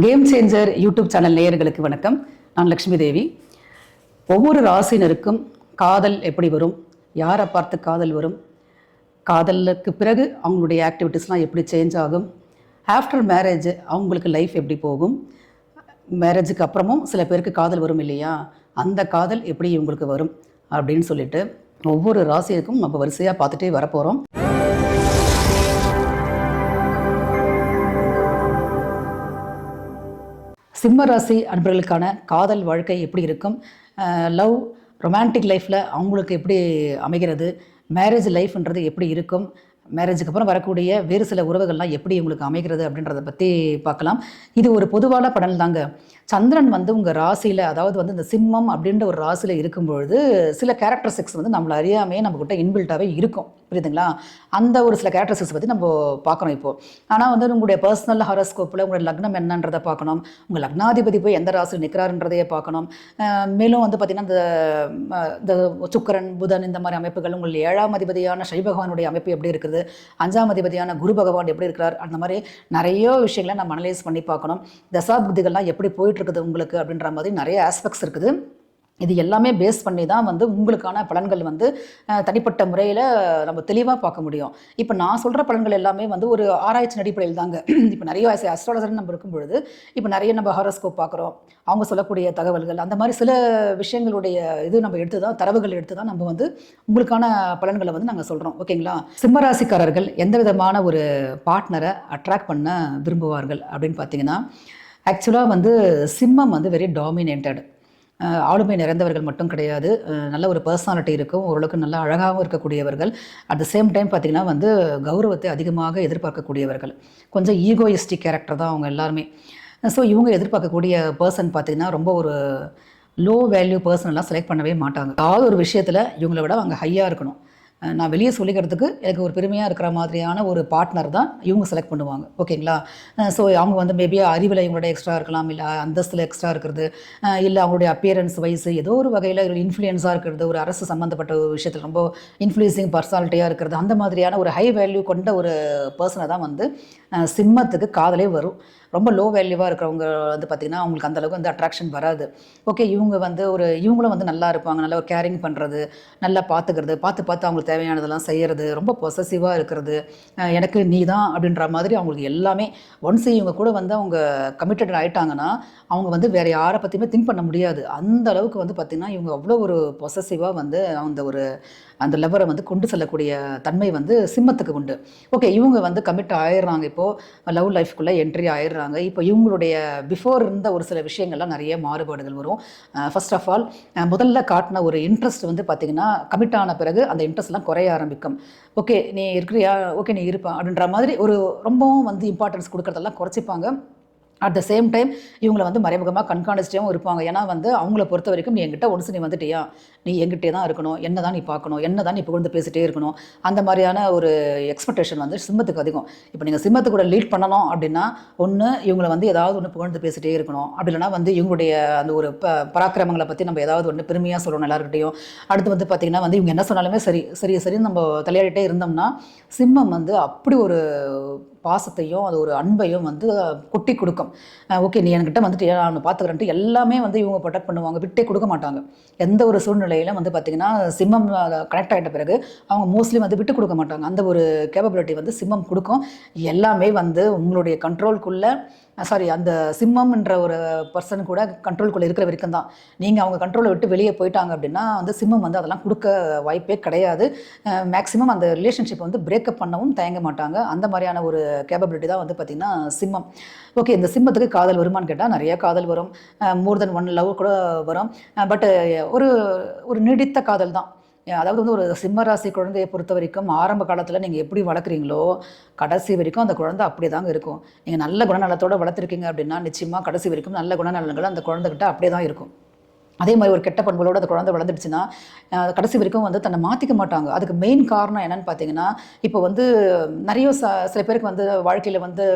Game changer YouTube channel நேயர்களுக்கு வணக்கம். நான் லக்ஷ்மி தேவி. ஒவ்வொரு ராசினருக்கும் காதல் எப்படி வரும், யாரை பார்த்து காதல் வரும், காதலுக்கு பிறகு அவங்களுடைய ஆக்டிவிட்டீஸ்லாம் எப்படி சேஞ்ச் ஆகும், ஆஃப்டர் மேரேஜ் அவங்களுக்கு லைஃப் எப்படி போகும், மேரேஜுக்கு அப்புறமும் சில பேருக்கு காதல் வரும் இல்லையா, அந்த காதல் எப்படி இவங்களுக்கு வரும் அப்படின்னு சொல்லிட்டு ஒவ்வொரு ராசிக்கும் நம்ம வரிசையாக பார்த்துட்டே வரப்போகிறோம். சிம்ம ராசி அன்பர்களுக்கான காதல் வாழ்க்கை எப்படி இருக்கும், லவ் ரொமான்டிக் லைஃப்பில் அவங்களுக்கு எப்படி அமைகிறது, மேரேஜ் லைஃப்ன்றது எப்படி இருக்கும், மேரேஜுக்கு அப்புறம் வரக்கூடிய வேறு சில உறவுகள்லாம் எப்படி உங்களுக்கு அமைகிறது அப்படின்றத பற்றி பார்க்கலாம். இது ஒரு பொதுவான பலன் தாங்க. சந்திரன் உங்கள் ராசியில், அதாவது இந்த சிம்மம் அப்படின்ற ஒரு ராசியில் இருக்கும்பொழுது சில கேரக்டரிஸ்டிக்ஸ் நம்மளை அறியாமையே நம்மக்கிட்ட இன்பில்ட்டாகவே இருக்கும், புரியுதுங்களா? அந்த ஒரு சில கேரக்டரிஸ்டிக்ஸ் பற்றி நம்ம பார்க்கணும் இப்போது. ஆனால் உங்களுடைய பர்சனல் ஹாரோஸ்கோப்பில் உங்களுடைய லக்னம் என்னன்றதை பார்க்கணும், உங்கள் லக்னாதிபதி போய் எந்த ராசியில் நிற்கிறாருன்றதையே பார்க்கணும். மேலும் பார்த்திங்கன்னா இந்த சுக்கிரன் புதன் இந்த மாதிரி அமைப்புகள், உங்களுடைய 7ஆம் அதிபதியான சனி பகவானுடைய அமைப்பு எப்படி இருக்குது, 5ஆம் அதிபதியான குரு பகவான் எப்படி இருக்கிறார், அந்த மாதிரி நிறைய விஷயங்களை நம்ம அனலைஸ் பண்ணி பார்க்கணும். தசாபுக்திகள்லாம் எப்படி போயிட்டு இருக்குது உங்களுக்கு அப்படின்ற மாதிரி நிறைய ஆஸ்பெக்ட்ஸ் இருக்குது. இது எல்லாமே பேஸ் பண்ணி தான் உங்களுக்கான பலன்கள் தனிப்பட்ட முறையில் நம்ம தெளிவாக பார்க்க முடியும். இப்போ நான் சொல்கிற பலன்கள் எல்லாமே ஒரு ஆராய்ச்சி அடிப்படையில் தாங்க. இப்போ நிறைய அஸ்ட்ராலஜர்னு நம்ம இருக்கும் பொழுது இப்போ நிறைய நம்ம ஹாரோஸ்கோப் பார்க்குறோம், அவங்க சொல்லக்கூடிய தகவல்கள், அந்த மாதிரி சில விஷயங்களுடைய இது நம்ம எடுத்து தான், தரவுகள் எடுத்து தான் நம்ம உங்களுக்கான பலன்களை நாங்கள் சொல்கிறோம். ஓகேங்களா? சிம்மராசிக்காரர்கள் எந்த விதமான ஒரு பார்ட்னரை அட்ராக்ட் பண்ண விரும்புவார்கள் அப்படின்னு பார்த்தீங்கன்னா, ஆக்சுவலாக சிம்மம் வெரி டாமினேட்டட், ஆளுமை நிறைந்தவர்கள் மட்டும் கிடையாது, நல்ல ஒரு பர்சனாலிட்டி இருக்கும், ஓரளவுக்கு நல்லா அழகாகவும் இருக்கக்கூடியவர்கள். அட் த சேம் டைம் பார்த்திங்கன்னா கௌரவத்தை அதிகமாக எதிர்பார்க்கக்கூடியவர்கள், கொஞ்சம் ஈகோயிஸ்டிக் கேரக்டர் தான் அவங்க எல்லாருமே. ஸோ இவங்க எதிர்பார்க்கக்கூடிய பர்சன் பார்த்திங்கன்னா ரொம்ப ஒரு லோ வேல்யூ பர்சனெல்லாம் செலக்ட் பண்ணவே மாட்டாங்க. ஏதாவது ஒரு விஷயத்தில் இவங்கள விட அவங்க ஹையாக இருக்கணும், நான் வெளியே சொல்லிக்கிறதுக்கு எனக்கு ஒரு பெருமையாக இருக்கிற மாதிரியான ஒரு பார்ட்னர் தான் இவங்க செலக்ட் பண்ணுவாங்க. ஓகேங்களா? ஸோ அவங்க மேபி அறிவில் இவங்களோட எக்ஸ்ட்ரா இருக்கலாம், இல்லை அந்தஸ்தில் எக்ஸ்ட்ரா இருக்கிறது, இல்லை அவங்களுடைய அப்பியரன்ஸ் வைஸ் ஏதோ ஒரு வகையில் ஒரு இன்ஃப்ளூயன்ஸாக இருக்கிறது, ஒரு அரசு சம்மந்தப்பட்ட ஒரு விஷயத்தில் ரொம்ப இன்ஃப்ளூயன்சிங் பர்சனாலிட்டியாக இருக்கிறது, அந்த மாதிரியான ஒரு ஹை வேல்யூ கொண்ட ஒரு பர்சனை தான் சிம்மத்துக்கு காதலே வரும். ரொம்ப லோ வேல்யூவாக இருக்கிறவங்க பார்த்திங்கன்னா அவங்களுக்கு அந்தளவுக்கு அட்ராக்ஷன் வராது. ஓகே, இவங்க இவங்களும் நல்லா இருப்பாங்க, நல்லா ஒரு கேரிங் பண்ணுறது, நல்லா பார்த்துக்கிறது, பார்த்து அவங்களுக்கு தேவையானதெல்லாம் செய்கிறது, ரொம்ப பொசசிவாக இருக்கிறது, எனக்கு நீ தான் அப்படின்ற மாதிரி அவங்களுக்கு எல்லாமே. ஒன்ஸ் இவங்க கூட அவங்க கமிட்டட் ஆகிட்டாங்கன்னா அவங்க வேறு யாரை பற்றியுமே திங்க் பண்ண முடியாது. அந்த அளவுக்கு பார்த்திங்கன்னா இவங்க அவ்வளோ ஒரு பொசசிவாக அந்த லெவரை கொண்டு செல்லக்கூடிய தன்மை சிம்மத்துக்கு உண்டு. ஓகே, இவங்க கமிட் ஆயிடுறாங்க, இப்போது லவ் லைஃப்குள்ளே என்ட்ரி ஆயிடுறாங்க. இப்போ இவங்களுடைய பிஃபோர் இருந்த ஒரு சில விஷயங்கள்லாம் நிறைய மாறுபாடுகள் வரும். ஃபர்ஸ்ட் ஆஃப் ஆல் முதல்ல காட்டின ஒரு இன்ட்ரெஸ்ட் பார்த்திங்கன்னா கமிட் ஆன பிறகு அந்த இன்ட்ரெஸ்ட்லாம் குறைய ஆரம்பிக்கும். ஓகே நீ இருக்கிறியா, ஓகே நீ இருப்பா அப்படின்ற மாதிரி ஒரு ரொம்பவும் இம்பார்ட்டன்ஸ் கொடுக்குறதெல்லாம் குறைச்சிப்பாங்க. அட் த சேம் டைம் இவங்களை மறைமுகமாக கண்காணிச்சிட்டாகவும் இருப்பாங்க. ஏன்னா அவங்கள பொறுத்த வரைக்கும் நீ என்கிட்ட ஒன்ஸ் நீ வந்துட்டியா, நீ என்கிட்டே தான் இருக்கணும், என்ன தான் நீ பார்க்கணும், என்ன தான் நீ புகழ்ந்து பேசிகிட்டே இருக்கணும், அந்த மாதிரியான ஒரு எக்ஸ்பெக்டேஷன் சிம்மத்துக்கு அதிகம். இப்போ நீங்கள் சிம்மத்து கூட லீட் பண்ணணும் அப்படின்னா ஒன்று இவங்களை ஏதாவது ஒன்று புகழ்ந்து பேசிகிட்டே இருக்கணும், அப்படி இல்லைனா இவங்களுடைய அந்த ஒரு பராக்கிரமங்களை பற்றி நம்ம ஏதாவது ஒன்று பெருமையாக சொல்லணும் எல்லாருக்கிட்டையும். அடுத்து பார்த்திங்கன்னா இவங்க என்ன சொன்னாலுமே சரி சரி சரின்னு நம்ம தலையாடிட்டே இருந்தோம்னா சிம்மம் அப்படி ஒரு பாசத்தையும் அது ஒரு அன்பையும் கொட்டி கொடுக்கும். ஓகே நீ என்கிட்ட வந்துட்டு நான் பார்த்துக்கிறேன்ட்டு எல்லாமே இவங்க ப்ரொடெக்ட் பண்ணுவாங்க, விட்டே கொடுக்க மாட்டாங்க. எந்த ஒரு சூழ்நிலையிலும் பார்த்திங்கன்னா சிம்மம் கனெக்ட் ஆகிட்ட பிறகு அவங்க மோஸ்ட்லி விட்டு கொடுக்க மாட்டாங்க. அந்த ஒரு கேப்பபிலிட்டி சிம்மம் கொடுக்கும். எல்லாமே உங்களுடைய கண்ட்ரோல்குள்ளே, சாரி அந்த சிம்மம்ன்ற ஒரு பர்சன் கூட கண்ட்ரோல்குள்ளே இருக்கிற வரைக்கும் தான். நீங்கள் அவங்க கண்ட்ரோலை விட்டு வெளியே போயிட்டாங்க அப்படின்னா சிம்மம் அதெல்லாம் கொடுக்க வாய்ப்பே கிடையாது. மேக்ஸிமம் அந்த ரிலேஷன்ஷிப் பிரேக்கப் பண்ணவும் தயங்க மாட்டாங்க. அந்த மாதிரியான ஒரு கேப்பபிலிட்டி தான் பார்த்திங்கன்னா சிம்மம். ஓகே, இந்த சிம்மத்துக்கு காதல் வருமானு கேட்டால் நிறைய காதல் வரும், மோர் தென் ஒன் லவ் கூட வரும். பட் ஒரு நீடித்த காதல் தான். அதாவது ஒரு சிம்மராசி குழந்தையை பொறுத்த வரைக்கும் ஆரம்ப காலத்தில் நீங்கள் எப்படி வளர்க்குறீங்களோ கடைசி வரைக்கும் அந்த குழந்தை அப்படியே தாங்க இருக்கும். நீங்கள் நல்ல குணநலத்தோடு வளர்த்துருக்கீங்க அப்படின்னா நிச்சயமாக கடைசி வரைக்கும் நல்ல குணநலங்கள் அந்த குழந்தைகிட்ட அப்படியே தான் இருக்கும். அதே மாதிரி ஒரு கெட்ட பண்புகளோடு அந்த குழந்தை வளர்ந்துடுச்சுன்னா கடைசி வரைக்கும் தன்னை மாற்றிக்க மாட்டாங்க. அதுக்கு மெயின் காரணம் என்னென்னு பார்த்தீங்கன்னா, இப்போ நிறைய சில பேருக்கு வாழ்க்கையில்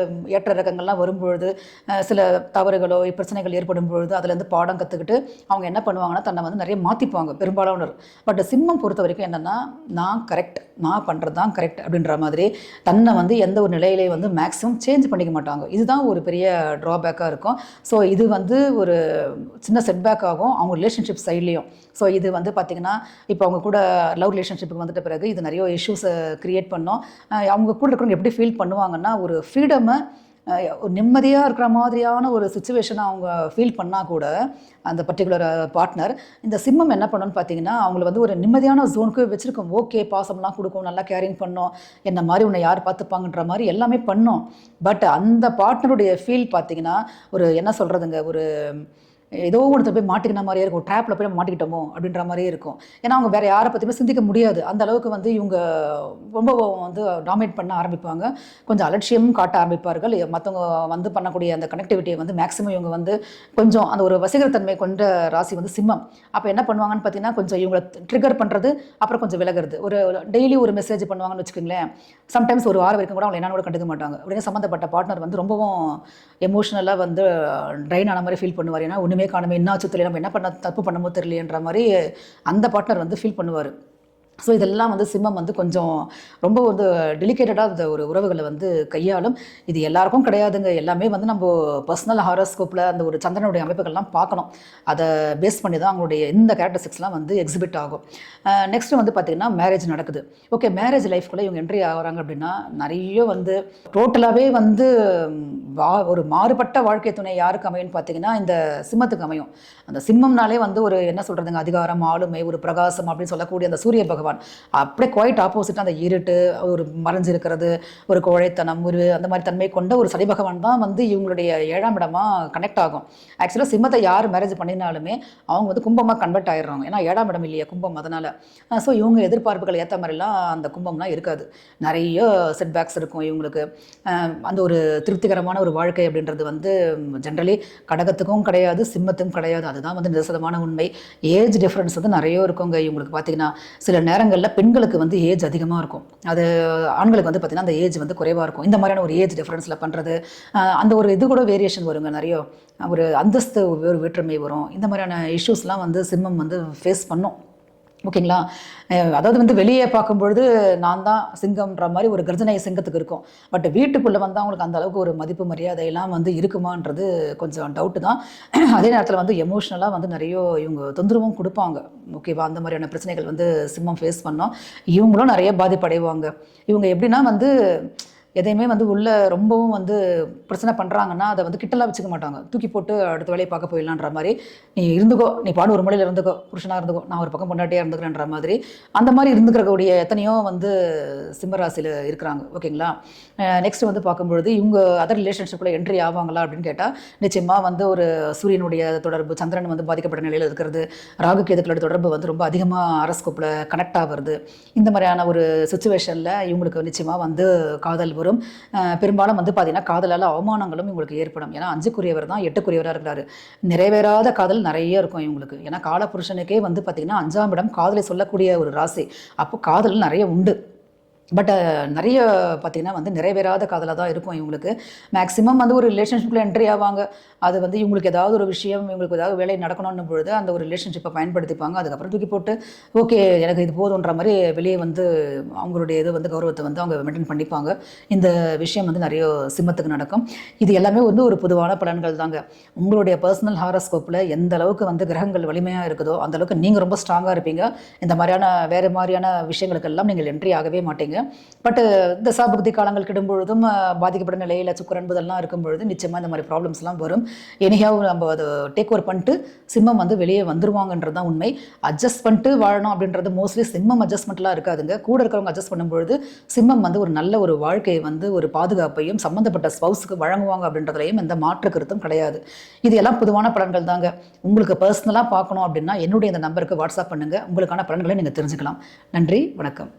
ஏற்ற இறக்கங்கள்லாம் வரும்பொழுது சில தவறுகளோ பிரச்சனைகள் ஏற்படும் பொழுது அதுலேருந்து பாடம் கற்றுக்கிட்டு அவங்க என்ன பண்ணுவாங்கன்னா தன்னை நிறைய மாற்றிப்பாங்க பெரும்பாலானவர். பட் சிம்மம் பொறுத்த வரைக்கும் என்னென்னா, நான் கரெக்ட், நான் பண்ணுறது தான் கரெக்ட் அப்படின்ற மாதிரி தன்னை வந்து எந்த ஒரு நிலையிலே வந்து மேக்ஸிமம் சேஞ்ச் பண்ணிக்க மாட்டாங்க. இதுதான் ஒரு பெரிய ட்ராபேக்காக இருக்கும். ஸோ இது வந்து ஒரு சின்ன செட்பேக் ஆகும் அவங்க ரிலேஷன்ஷிப் சைட்லேயும். ஸோ இது வந்து பார்த்திங்கன்னா இப்போ அவங்க கூட லவ் ரிலேஷன்ஷிப்புக்கு வந்துட்ட பிறகு இது நிறைய இஷ்யூஸை க்ரியேட் பண்ணோம். அவங்க கூட இருக்கிறவங்க எப்படி ஃபீல் பண்ணுவாங்கன்னா ஒரு ஃப்ரீடமை ஒரு நிம்மதியாக இருக்கிற மாதிரியான ஒரு சுச்சுவேஷனை அவங்க ஃபீல் பண்ணால் கூட அந்த பர்டிகுலர் பார்ட்னர் இந்த சிம்மம் என்ன பண்ணணும்னு பார்த்தீங்கன்னா அவங்கள வந்து ஒரு நிம்மதியான ஜோனுக்கு வச்சுருக்கோம். ஓகே பாசம்லாம் கொடுக்கும், நல்லா கேரிங் பண்ணோம், என்ன மாதிரி உன்னை யார் பார்த்துப்பாங்கன்ற மாதிரி எல்லாமே பண்ணோம். பட் அந்த பார்ட்னருடைய ஃபீல் பார்த்தீங்கன்னா ஒரு என்ன சொல்கிறதுங்க, ஒரு ஏதோ ஒருத்தர் போய் மாட்டிக்கின மாதிரியே இருக்கும், ட்ராப்பில் போய் மாட்டிக்கிட்டோமோ அப்படின்ற மாதிரியே இருக்கும். ஏன்னா அவங்க வேறு யாரை பற்றியுமே சிந்திக்க முடியாது. அந்த அளவுக்கு வந்து இவங்க ரொம்ப வந்து டாமினேட் பண்ண ஆரம்பிப்பாங்க, கொஞ்சம் அலட்சியமும் காட்ட ஆரம்பிப்பார்கள். மற்றவங்க வந்து பண்ணக்கூடிய அந்த கனெக்டிவிட்டியை வந்து மேக்ஸிமம் இவங்க வந்து கொஞ்சம் அந்த ஒரு வசீகரத்தன்மை கொண்ட ராசி வந்து சிம்மம். அப்போ என்ன பண்ணுவாங்கன்னு பார்த்தீங்கன்னா கொஞ்சம் இவங்களை ட்ரிகர் பண்ணுறது, அப்புறம் கொஞ்சம் விலகிறது. ஒரு டெய்லி ஒரு மெசேஜ் பண்ணுவாங்கன்னு வச்சுக்கோங்களேன். சம்டைம்ஸ் ஒரு வாரம் வரைக்கும் கூட அவங்க என்னன்னு கூட கண்டுக்க மாட்டாங்க. உடனே சம்மந்தப்பட்ட பார்ட்னர் வந்து ரொம்பவும் எமோஷனலாக வந்து ட்ரைன் ஆன மாதிரி ஃபீல் பண்ணுவார். ஏன்னா ஒன்றுமே காணுமே, என்ன ஆச்சு தெரியல, நம்ம என்ன பண்ண தப்பு பண்ணமோ தெரியலையன்ற மாதிரி அந்த பார்ட்னர் வந்து ஃபீல் பண்ணுவார். ஸோ இதெல்லாம் வந்து சிம்மம் வந்து கொஞ்சம் ரொம்ப வந்து டெலிகேட்டடாக அந்த ஒரு உறவுகளை வந்து கையாளும். இது எல்லாருக்கும் கிடையாதுங்க. எல்லாமே வந்து நம்ம பர்சனல் ஹாரோஸ்கோப்பில் அந்த ஒரு சந்திரனுடைய அமைப்புகள்லாம் பார்க்கணும். அதை பேஸ் பண்ணி தான் அவங்களுடைய இந்த கேரக்டரிஸ்டிக்ஸ்லாம் வந்து எக்ஸிபிட் ஆகும். நெக்ஸ்ட் வந்து பார்த்திங்கன்னா மேரேஜ் நடக்குது. ஓகே, மேரேஜ் லைஃப்குள்ளே இவங்க என்ட்ரி ஆகிறாங்க அப்படின்னா நிறைய வந்து டோட்டலாகவே வந்து ஒரு மாறுபட்ட வாழ்க்கை துணை யாருக்கு அமையும்னு பார்த்தீங்கன்னா இந்த சிம்மத்துக்கு அமையும். அந்த சிம்மம்னாலே வந்து ஒரு என்ன சொல்கிறதுங்க, அதிகாரம், ஆளுமை, ஒரு பிரகாசம் அப்படின்னு சொல்லக்கூடிய அந்த சூரிய பகவான் அப்படியே குவைட் ஆப்போசிட்டாக அந்த இருட்டு, ஒரு மறைஞ்சிருக்கிறது, ஒரு கோழைத்தனம், ஒரு அந்த மாதிரி தன்மை கொண்ட ஒரு சனி பகவான் தான் வந்து இவங்களுடைய 7ஆம் இடமா கனெக்ட் ஆகும். ஆக்சுவலாக சிம்மத்தை யார் மேரேஜ் பண்ணினாலுமே அவங்க வந்து கும்பமாக கன்வெர்ட் ஆயிடுறாங்க. ஏன்னா 7ஆம் இடம் இல்லையா கும்பம், அதனால். ஸோ இவங்க எதிர்பார்ப்புகள் ஏற்ற மாதிரிலாம் அந்த கும்பம்லாம் இருக்காது. நிறைய செட்பேக்ஸ் இருக்கும் இவங்களுக்கு. அந்த ஒரு திருப்திகரமான ஒரு வாழ்க்கை அப்படின்றது வந்து ஜென்ரலி கடகத்துக்கும் கிடையாது, சிம்மத்துக்கும் கிடையாது. அதுதான் வந்து நிதர்சனமான உண்மை. ஏஜ் டிஃப்ரென்ஸ் வந்து நிறைய இருக்குங்க இவங்களுக்கு. பார்த்தீங்கன்னா சில நேரங்களில் பெண்களுக்கு வந்து ஏஜ் அதிகமாக இருக்கும், அது ஆண்களுக்கு வந்து பார்த்திங்கன்னா அந்த ஏஜ் வந்து குறைவாக இருக்கும். இந்த மாதிரியான ஒரு ஏஜ் டிஃப்ரென்ஸில் பண்ணுறது அந்த ஒரு இது கூட வேரியேஷன் வருங்க. நிறைய ஒரு அந்தஸ்து ஒரு வேற்றுமை வரும். இந்த மாதிரியான இஷ்யூஸ்லாம் வந்து சிம்மம் வந்து ஃபேஸ் பண்ணும். ஓகேங்களா? அதாவது வந்து வெளியே பார்க்கும்பொழுது நான் தான் சிங்கம்ன்ற மாதிரி ஒரு கர்ஜனை சிங்கத்துக்கு இருக்கும். பட் வீட்டுக்குள்ளே வந்து அவங்களுக்கு அந்த அளவுக்கு ஒரு மதிப்பு மரியாதையெல்லாம் வந்து இருக்குமான்றது கொஞ்சம் டவுட்டு தான். அதே நேரத்தில் வந்து எமோஷ்னலாக வந்து நிறைய இவங்க தொந்தரவும் கொடுப்பாங்க. ஓகேவா? அந்த மாதிரியான பிரச்சனைகள் வந்து சிம்மம் ஃபேஸ் பண்ணோம். இவங்களும் நிறைய பாதிப்படைவாங்க. இவங்க எப்படின்னா வந்து எதையுமே வந்து உள்ள ரொம்பவும் வந்து பிரச்சனை பண்ணுறாங்கன்னா அதை வந்து கிட்டலாம் வச்சுக்க மாட்டாங்க. தூக்கி போட்டு அடுத்த வேலையை பார்க்க போயிடலான்ற மாதிரி, நீ இருந்துக்கோ, நீ பாடு ஒரு மொழியில் இருந்துக்கோ, புருஷனாக இருந்துக்கோ, நான் ஒரு பக்கம் பொண்டாட்டியாக இருந்துக்கிறேன்ற மாதிரி அந்த மாதிரி இருந்துக்கிறக்கூடிய எத்தனையோ வந்து சிம்மராசியில் இருக்கிறாங்க. ஓகேங்களா? நெக்ஸ்ட் வந்து பார்க்கும்பொழுது இவங்க அதர் ரிலேஷன்ஷிப்பில் என்ட்ரி ஆவாங்களா அப்படின்னு கேட்டால் நிச்சயமாக வந்து ஒரு சூரியனுடைய தொடர்பு, சந்திரன் வந்து பாதிக்கப்பட்ட நிலையில் இருக்கிறது, ராகு கேதுக்களோட தொடர்பு வந்து ரொம்ப அதிகமாக ஹாரோஸ்கோப்பில் கனெக்ட் ஆகிறது. இந்த மாதிரியான ஒரு சுச்சுவேஷனில் இவங்களுக்கு நிச்சயமாக வந்து காதல் வரும். பெரும்பாலும் வந்து பார்த்தீங்கன்னா காதலால் அவமானங்களும் இவங்களுக்கு ஏற்படும். ஏன்னா 5க்குரியவர் தான் 8க்குரியவராக இருக்கிறாரு. நிறைவேறாத காதல் நிறைய இருக்கும் இவங்களுக்கு. ஏன்னா காலபுருஷனுக்கே வந்து பார்த்தீங்கன்னா 5ஆம் இடம் காதலை சொல்லக்கூடிய ஒரு ராசி. அப்போ காதல் நிறைய உண்டு. பட் நிறைய பார்த்திங்கன்னா வந்து நிறைவேறாத காதலாக தான் இருக்கும் இவங்களுக்கு. மேக்ஸிமம் வந்து ஒரு ரிலேஷன்ஷிப்பில் என்ட்ரி ஆவாங்க. அது வந்து இவங்களுக்கு ஏதாவது ஒரு விஷயம், இவங்களுக்கு ஏதாவது வேலை நடக்கணும்னு பொழுது அந்த ஒரு ரிலேஷன்ஷிப்பை பயன்படுத்திப்பாங்க. அதுக்கப்புறம் தூக்கி போட்டு ஓகே எனக்கு இது போதுன்ற மாதிரி வெளியே வந்து அவங்களுடைய இது வந்து கௌரவத்தை வந்து அவங்க மெயின்டைன் பண்ணிப்பாங்க. இந்த விஷயம் வந்து நிறைய சிம்மத்துக்கு நடக்கும். இது எல்லாமே வந்து ஒரு பொதுவான பலன்கள் தாங்க. உங்களுடைய பர்சனல் ஹாரோஸ்கோப்பில் எந்த அளவுக்கு வந்து கிரகங்கள் வலிமையாக இருக்குதோ அந்த அளவுக்கு நீங்கள் ரொம்ப ஸ்ட்ராங்காக இருப்பீங்க. இந்த மாதிரியான வேறு மாதிரியான விஷயங்களுக்கெல்லாம் நீங்கள் என்ட்ரி ஆகவே மாட்டீங்க. பட் தசாபுக்தி காலங்கள் கிடும்பொழுதும் பாதிக்கப்பட்ட நிலையில் சுக்கிரன் புதன்லாம் இருக்கும் பொழுது நிச்சயமாக இந்த மாதிரி ப்ராப்ளம்ஸ்லாம் வரும். எனிஹாவ் நம்ம அதை டேக் ஓவர் பண்ணிட்டு சிம்மம் வந்து வெளியே வந்துருவாங்கன்றது தான் உண்மை. அட்ஜஸ்ட் பண்ணிட்டு வாழணும் அப்படின்றது மோஸ்ட்லி சிம்மம் அட்ஜஸ்ட்மெண்ட்லாம் இருக்காதுங்க. கூட இருக்கிறவங்க அட்ஜஸ்ட் பண்ணும்பொழுது சிம்மம் வந்து ஒரு நல்ல ஒரு வாழ்க்கையை வந்து ஒரு பாதுகாப்பையும் சம்மந்தப்பட்ட ஸ்பவுஸுக்கு வழங்குவாங்க அப்படின்றதுலையும் எந்த மாற்று கருத்தும் கிடையாது. இது எல்லாம் பொதுவான பலன்கள் தாங்க. உங்களுக்கு பர்சனலாக பார்க்கணும் அப்படின்னா என்னுடைய இந்த நம்பருக்கு வாட்ஸ்அப் பண்ணுங்கள். உங்களுக்கான பலன்களை நீங்கள் தெரிஞ்சுக்கலாம். நன்றி, வணக்கம்.